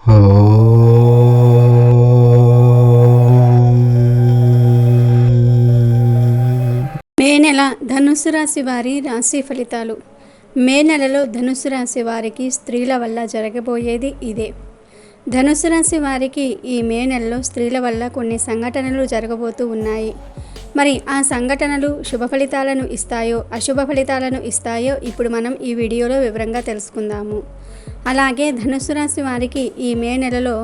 మే నెల ధనుస్సు రాశి వారి రాశి ఫలితాలు. మే నెలలో ధనుస్సు రాశి వారికి స్త్రీల వల్ల జరగబోయేది ఇదే. ధనుస్సు రాశి వారికి ఈ మే నెలలో స్త్రీల వల్ల కొన్ని సంఘటనలు జరగబోతూ ఉన్నాయి. మరి ఆ సంఘటనలు శుభ ఫలితాలను ఇస్తాయో అశుభ ఫలితాలను ఇస్తాయో ఇప్పుడు మనం ఈ వీడియోలో వివరంగా తెలుసుకుందాము. అలాగే ధనుస్సు రాశి వారికి ఈ మే నెలలో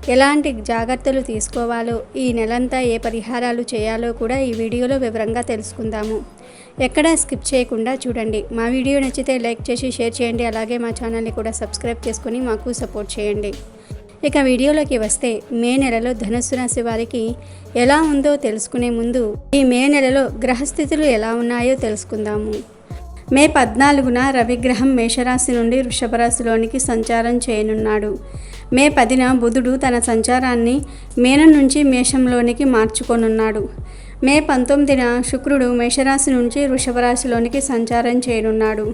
ఎలాంటి జాగ్రత్తలు తీసుకోవాలో, ఈ నెలంతా ఏ పరిహారాలు చేయాలో కూడా ఈ వీడియోలో వివరంగా తెలుసుకుందాము. ఎక్కడా స్కిప్ చేయకుండా చూడండి. మా వీడియో నచ్చితే లైక్ చేసి షేర్ చేయండి. అలాగే మా ఛానల్ని కూడా సబ్స్క్రైబ్ చేసుకొని మాకు సపోర్ట్ చేయండి. ఇక వీడియోలోకి వస్తే, మే నెలలో ధనుస్సు రాశి వారికి ఎలా ఉందో తెలుసుకునే ముందు ఈ మే నెలలో గ్రహస్థితులు ఎలా ఉన్నాయో తెలుసుకుందాము. మే 14న రవిగ్రహం మేషరాశి నుండి వృషభ రాశిలోనికి సంచారం చేయనున్నాడు. మే 10న బుధుడు తన సంచారాన్ని మీనం నుంచి మేషంలోనికి మార్చుకొనున్నాడు. మే 19న శుక్రుడు మేషరాశి నుంచి వృషభ రాశిలోనికి సంచారం చేయనున్నాడు.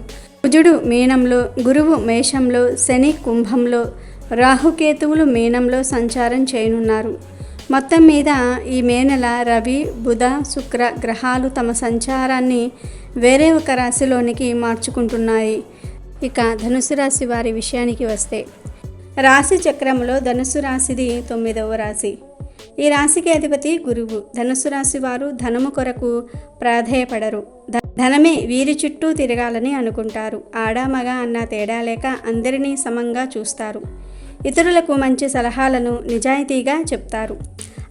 కుజుడు మీనంలో, గురువు మేషంలో, శని కుంభంలో, రాహుకేతువులు మీనంలో సంచారం చేయనున్నారు. మొత్తం మీద ఈ మే నెల రవి, బుధ, శుక్ర గ్రహాలు తమ సంచారాన్ని వేరే ఒక రాశిలోనికి మార్చుకుంటున్నాయి. ఇక ధనుసు రాశి వారి విషయానికి వస్తే, రాశి చక్రంలో ధనుసు రాశిది 9వ రాశి. ఈ రాశికి అధిపతి గురువు. ధనుసు రాశి వారు ధనము కొరకు ప్రాధేయపడరు. ధనమే వీరి చుట్టూ తిరగాలని అనుకుంటారు. ఆడామగ అన్న తేడా లేక అందరినీ సమంగా చూస్తారు. ఇతరులకు మంచి సలహాలను నిజాయితీగా చెప్తారు.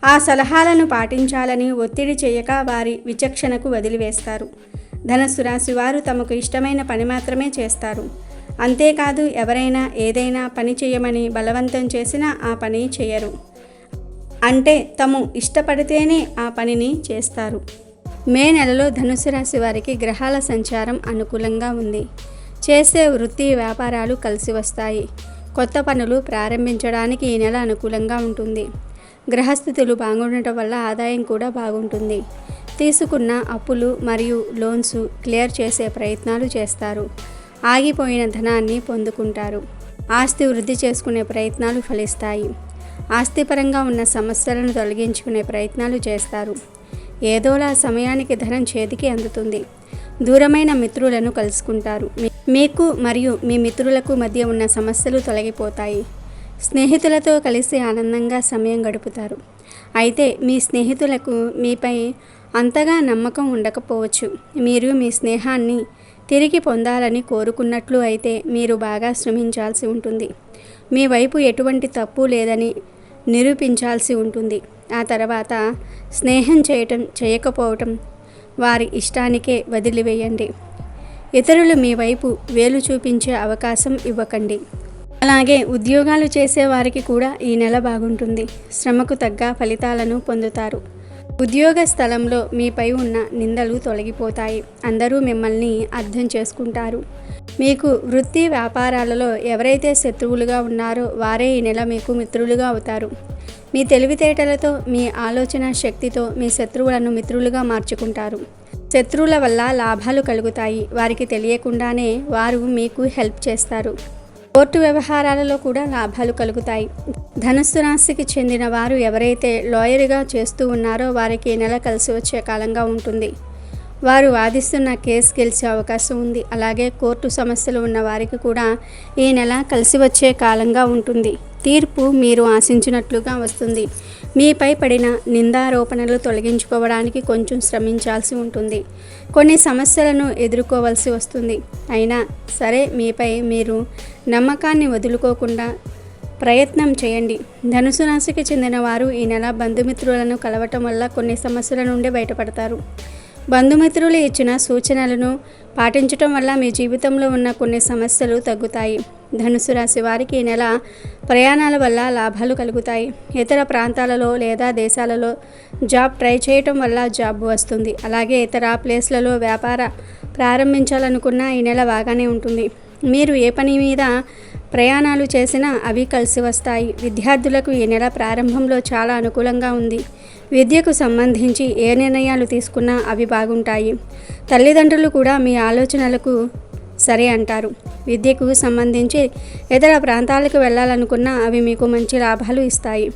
ఆ సలహాలను పాటించాలని ఒత్తిడి చేయక వారి విచక్షణకు వదిలివేస్తారు. ధనుస్సు రాశి వారు తమకు ఇష్టమైన పని మాత్రమే చేస్తారు. అంతేకాదు, ఎవరైనా ఏదైనా పని చేయమని బలవంతం చేసినా ఆ పని చేయరు. అంటే తాము ఇష్టపడితేనే ఆ పనిని చేస్తారు. మే నెలలో ధనుస్సు రాశి వారికి గ్రహాల సంచారం అనుకూలంగా ఉంది. చేసే వృత్తి వ్యాపారాలు కలిసి వస్తాయి. కొత్త పనులు ప్రారంభించడానికి ఈ నెల అనుకూలంగా ఉంటుంది. గ్రహస్థితులు బాగుండటం వల్ల ఆదాయం కూడా బాగుంటుంది. తీసుకున్న అప్పులు మరియు లోన్స్ క్లియర్ చేసే ప్రయత్నాలు చేస్తారు. ఆగిపోయిన ధనాన్ని పొందుకుంటారు. ఆస్తి వృద్ధి చేసుకునే ప్రయత్నాలు ఫలిస్తాయి. ఆస్తిపరంగా ఉన్న సమస్యలను తొలగించుకునే ప్రయత్నాలు చేస్తారు. ఏదోలా సమయానికి ధనం చేతికి అందుతుంది. దూరమైన మిత్రులను కలుసుకుంటారు. మీకు మరియు మీ మిత్రులకు మధ్య ఉన్న సమస్యలు తొలగిపోతాయి. స్నేహితులతో కలిసి ఆనందంగా సమయం గడుపుతారు. అయితే మీ స్నేహితులకు మీపై అంతగా నమ్మకం ఉండకపోవచ్చు. మీరు మీ స్నేహాన్ని తిరిగి పొందాలని కోరుకున్నట్లు అయితే మీరు బాగా శ్రమించాల్సి ఉంటుంది. మీ వైపు ఎటువంటి తప్పు లేదని నిరూపించాల్సి ఉంటుంది. ఆ తర్వాత స్నేహం చేయకపోవటం వారి ఇష్టానికే వదిలివేయండి. ఇతరులు మీ వైపు వేలు చూపించే అవకాశం ఇవ్వకండి. అలాగే ఉద్యోగాలు చేసే వారికి కూడా ఈ నెల బాగుంటుంది. శ్రమకు తగ్గ ఫలితాలను పొందుతారు. ఉద్యోగ స్థలంలో మీపై ఉన్న నిందలు తొలగిపోతాయి. అందరూ మిమ్మల్ని అర్థం చేసుకుంటారు. మీకు వృత్తి వ్యాపారాలలో ఎవరైతే శత్రువులుగా ఉన్నారో వారే ఈ నెల మీకు మిత్రులుగా అవుతారు. మీ తెలివితేటలతో, మీ ఆలోచన శక్తితో మీ శత్రువులను మిత్రులుగా మార్చుకుంటారు. శత్రువుల వల్ల లాభాలు కలుగుతాయి. వారికి తెలియకుండానే వారు మీకు హెల్ప్ చేస్తారు. కోర్టు వ్యవహారాలలో కూడా లాభాలు కలుగుతాయి. ధనుస్సు రాశికి చెందిన వారు ఎవరైతే లాయర్గా చేస్తూ ఉన్నారో వారికి ఈ నెల కలిసి వచ్చే కాలంగా ఉంటుంది. వారు వాదిస్తున్న కేసు గెలిచే అవకాశం ఉంది. అలాగే కోర్టు సమస్యలు ఉన్న వారికి కూడా ఈ నెల కలిసి వచ్చే కాలంగా ఉంటుంది. తీర్పు మీరు ఆశించినట్లుగా వస్తుంది. మీపై పడిన నిందారోపణలు తొలగించుకోవడానికి కొంచెం శ్రమించాల్సి ఉంటుంది. కొన్ని సమస్యలను ఎదుర్కోవాల్సి వస్తుంది. అయినా సరే మీపై మీరు నమ్మకాన్ని వదులుకోకుండా ప్రయత్నం చేయండి. ధనుసు రాశికి చెందిన వారు ఈ నెల బంధుమిత్రులను కలవటం వల్ల కొన్ని సమస్యల నుండి బయటపడతారు. బంధుమిత్రులు ఇచ్చిన సూచనలను పాటించటం వల్ల మీ జీవితంలో ఉన్న కొన్ని సమస్యలు తగ్గుతాయి. ధనుసు రాశి వారికి ఈ నెల ప్రయాణాల వల్ల లాభాలు కలుగుతాయి. ఇతర ప్రాంతాలలో లేదా దేశాలలో జాబ్ ట్రై చేయటం వల్ల జాబ్ వస్తుంది. అలాగే ఇతర ప్లేస్లలో వ్యాపార ప్రారంభించాలనుకున్న ఈ నెల బాగానే ఉంటుంది. మీరు ఏ పని మీద ప్రయాణాలు చేసినా అవి కలిసి వస్తాయి. విద్యార్థులకు ఈ నెల ప్రారంభంలో చాలా అనుకూలంగా ఉంది. విద్యకు సంబంధించి ఏ నిర్ణయాలు తీసుకున్నా అవి బాగుంటాయి. తల్లిదండ్రులు కూడా మీ ఆలోచనలకు సరే అంటారు. విద్యకు సంబంధించి ఇతర ప్రాంతాలకు వెళ్ళాలనుకున్నా అవి మీకు మంచి లాభాలు ఇస్తాయి.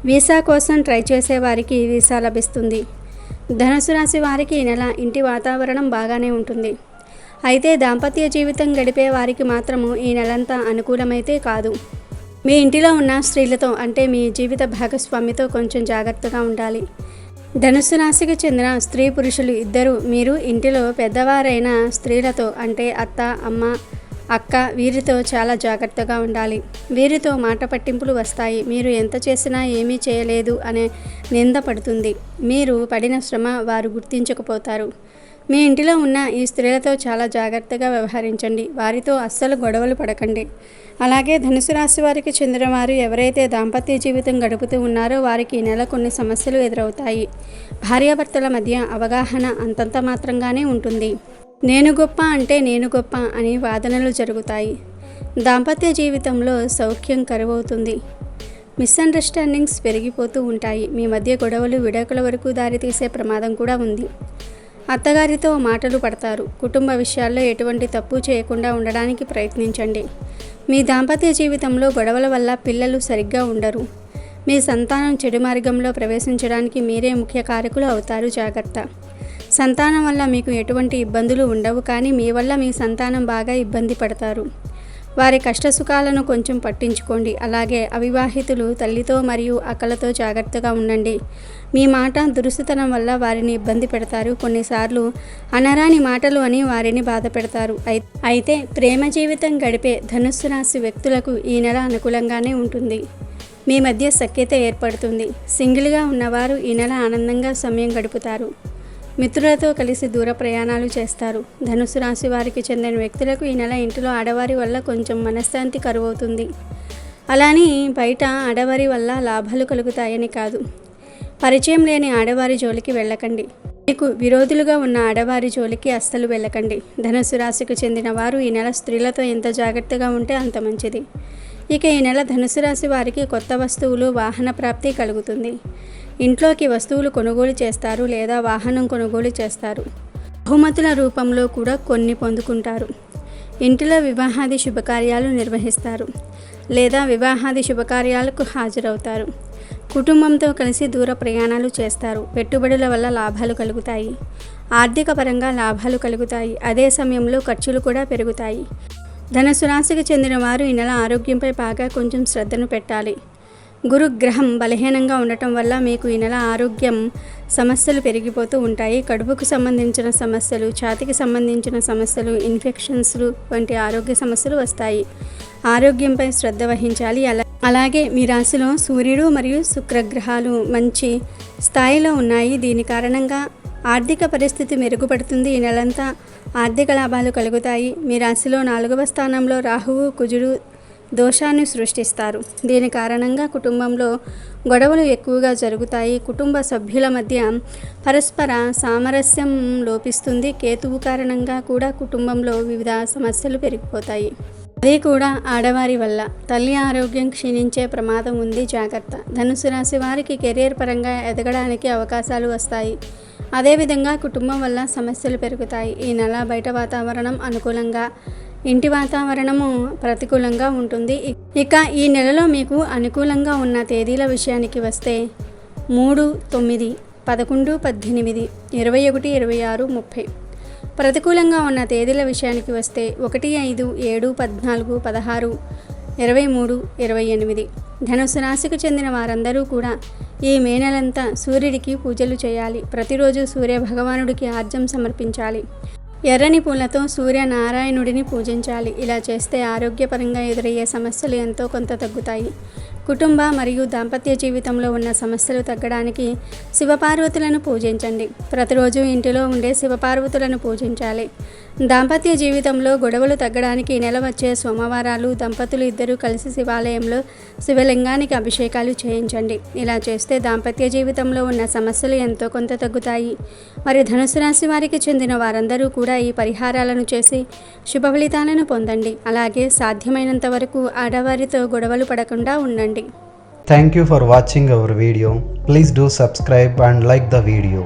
వీసా కోసం ట్రై చేసే వారికి వీసా లభిస్తుంది. ధనుసు రాశి వారికి ఈ నెల ఇంటి వాతావరణం బాగానే ఉంటుంది. అయితే దాంపత్య జీవితం గడిపే వారికి మాత్రము ఈ నెలంతా అనుకూలమైతే కాదు. మీ ఇంటిలో ఉన్న స్త్రీలతో అంటే మీ జీవిత భాగస్వామితో కొంచెం జాగ్రత్తగా ఉండాలి. ధనుస్సు రాశికి చెందిన స్త్రీ పురుషులు ఇద్దరు మీరు ఇంటిలో పెద్దవారైన స్త్రీలతో అంటే అత్త, అమ్మ, అక్క వీరితో చాలా జాగ్రత్తగా ఉండాలి. వీరితో మాట పట్టింపులు వస్తాయి. మీరు ఎంత చేసినా ఏమీ చేయలేదు అనే నింద పడుతుంది. మీరు పడిన శ్రమ వారు గుర్తించకపోతారు. మీ ఇంటిలో ఉన్న ఈ స్త్రీలతో చాలా జాగ్రత్తగా వ్యవహరించండి. వారితో అస్సలు గొడవలు పడకండి. అలాగే ధనుసు రాశి వారికి చెందిన వారు ఎవరైతే దాంపత్య జీవితం గడుపుతూ ఉన్నారో వారికి ఈ నెల కొన్ని సమస్యలు ఎదురవుతాయి. భార్యాభర్తల మధ్య అవగాహన అంతంత మాత్రంగానే ఉంటుంది. నేను గొప్ప అంటే నేను గొప్ప అని వాదనలు జరుగుతాయి. దాంపత్య జీవితంలో సౌఖ్యం కరువవుతుంది. మిస్అండర్స్టాండింగ్స్ పెరిగిపోతూ ఉంటాయి. మీ మధ్య గొడవలు విడాకుల వరకు దారితీసే ప్రమాదం కూడా ఉంది. అత్తగారితో మాటలు పడతారు. కుటుంబ విషయాల్లో ఎటువంటి తప్పు చేయకుండా ఉండడానికి ప్రయత్నించండి. మీ దాంపత్య జీవితంలో గొడవల వల్ల పిల్లలు సరిగ్గా ఉండరు. మీ సంతానం చెడు మార్గంలో ప్రవేశించడానికి మీరే ముఖ్య కారకులు అవుతారు. జాగ్రత్త. సంతానం వల్ల మీకు ఎటువంటి ఇబ్బందులు ఉండవు, కానీ మీ వల్ల మీ సంతానం బాగా ఇబ్బంది పడతారు. వారి కష్టసుఖాలను కొంచెం పట్టించుకోండి. అలాగే అవివాహితులు తల్లితో మరియు అక్కలతో జాగ్రత్తగా ఉండండి. మీ మాట దురుసుతనం వల్ల వారిని ఇబ్బంది పెడతారు. కొన్నిసార్లు అనరాని మాటలు అని వారిని బాధ పెడతారు. అయితే ప్రేమ జీవితం గడిపే ధనుస్సు రాశి వ్యక్తులకు ఈ నెల అనుకూలంగానే ఉంటుంది. మీ మధ్య సఖ్యత ఏర్పడుతుంది. సింగిల్గా ఉన్నవారు ఈ నెల ఆనందంగా సమయం గడుపుతారు. మిత్రులతో కలిసి దూర ప్రయాణాలు చేస్తారు. ధనుసు రాశి వారికి చెందిన వ్యక్తులకు ఈ నెల ఇంటిలో ఆడవారి వల్ల కొంచెం మనశ్శాంతి కరువవుతుంది. అలానే బయట ఆడవారి వల్ల లాభాలు కలుగుతాయని కాదు. పరిచయం లేని ఆడవారి జోలికి వెళ్ళకండి. మీకు విరోధులుగా ఉన్న ఆడవారి జోలికి అస్సలు వెళ్ళకండి. ధనుసు రాశికి చెందిన వారు ఈ నెల స్త్రీలతో ఎంత జాగ్రత్తగా ఉంటే అంత మంచిది. ఇక ఈ నెల ధనుసు రాశి వారికి కొత్త వస్తువులు, వాహన ప్రాప్తి కలుగుతుంది. ఇంట్లోకి వస్తువులు కొనుగోలు చేస్తారు లేదా వాహనం కొనుగోలు చేస్తారు. బహుమతుల రూపంలో కూడా కొన్ని పొందుకుంటారు. ఇంటిలో వివాహాది శుభకార్యాలు నిర్వహిస్తారు లేదా వివాహాది శుభకార్యాలకు హాజరవుతారు. కుటుంబంతో కలిసి దూర ప్రయాణాలు చేస్తారు. పెట్టుబడుల వల్ల లాభాలు కలుగుతాయి. ఆర్థిక పరంగా లాభాలు కలుగుతాయి. అదే సమయంలో ఖర్చులు కూడా పెరుగుతాయి. ధనుసు రాశికి చెందిన వారు ఈ నెల ఆరోగ్యంపై బాగా కొంచెం శ్రద్ధను పెట్టాలి. గురుగ్రహం బలహీనంగా ఉండటం వల్ల మీకు ఈ నెల ఆరోగ్యం సమస్యలు పెరిగిపోతూ ఉంటాయి. కడుపుకు సంబంధించిన సమస్యలు, ఛాతీకి సంబంధించిన సమస్యలు, ఇన్ఫెక్షన్స్ వంటి ఆరోగ్య సమస్యలు వస్తాయి. ఆరోగ్యంపై శ్రద్ధ వహించాలి. అలాగే మీ రాశిలో సూర్యుడు మరియు శుక్రగ్రహాలు మంచి స్థాయిలో ఉన్నాయి. దీని కారణంగా ఆర్థిక పరిస్థితి మెరుగుపడుతుంది. ఈ నెలంతా ఆర్థిక లాభాలు కలుగుతాయి. మీ రాశిలో 4వ స్థానంలో రాహువు, కుజుడు దోషాన్ని సృష్టిస్తారు. దీని కారణంగా కుటుంబంలో గొడవలు ఎక్కువగా జరుగుతాయి. కుటుంబ సభ్యుల మధ్య పరస్పర సామరస్యం లోపిస్తుంది. కేతువు కారణంగా కూడా కుటుంబంలో వివిధ సమస్యలు పెరిగిపోతాయి. అది కూడా ఆడవారి వల్ల. తల్లి ఆరోగ్యం క్షీణించే ప్రమాదం ఉంది. జాగ్రత్త. ధనుసు రాశి వారికి కెరీర్ పరంగా ఎదగడానికి అవకాశాలు వస్తాయి. అదేవిధంగా కుటుంబం వల్ల సమస్యలు పెరుగుతాయి. ఈ నెల బయట వాతావరణం అనుకూలంగా, ఇంటి వాతావరణము ప్రతికూలంగా ఉంటుంది. ఇక ఈ నెలలో మీకు అనుకూలంగా ఉన్న తేదీల విషయానికి వస్తే 3, 9, 11, 18, 21, 26, 30. ప్రతికూలంగా ఉన్న తేదీల విషయానికి వస్తే 1, 5, 7, 14, 16, 23, 28. ధనుసు రాశికి చెందిన వారందరూ కూడా ఈ మే నెలంతా సూర్యుడికి పూజలు చేయాలి. ప్రతిరోజు సూర్య భగవానుడికి ఆర్జం సమర్పించాలి. ఎర్రని పూలతో సూర్యనారాయణుడిని పూజించాలి. ఇలా చేస్తే ఆరోగ్యపరంగా ఎదురయ్యే సమస్యలు ఎంతో కొంత తగ్గుతాయి. కుటుంబ మరియు దాంపత్య జీవితంలో ఉన్న సమస్యలు తగ్గడానికి శివపార్వతులను పూజించండి. ప్రతిరోజు ఇంటిలో ఉండే శివపార్వతులను పూజించాలి. దాంపత్య జీవితంలో గొడవలు తగ్గడానికి ఈ నెల వచ్చే సోమవారాలు దంపతులు ఇద్దరూ కలిసి శివాలయంలో శివలింగానికి అభిషేకాలు చేయించండి. ఇలా చేస్తే దాంపత్య జీవితంలో ఉన్న సమస్యలు ఎంతో కొంత తగ్గుతాయి. మరి ధనుసు రాశి వారికి చెందిన వారందరూ కూడా ఈ పరిహారాలను చేసి శుభ ఫలితాలను పొందండి. అలాగే సాధ్యమైనంత వరకు ఆడవారితో గొడవలు పడకుండా ఉండండి. Thank you for watching our video. Please do subscribe and like the video.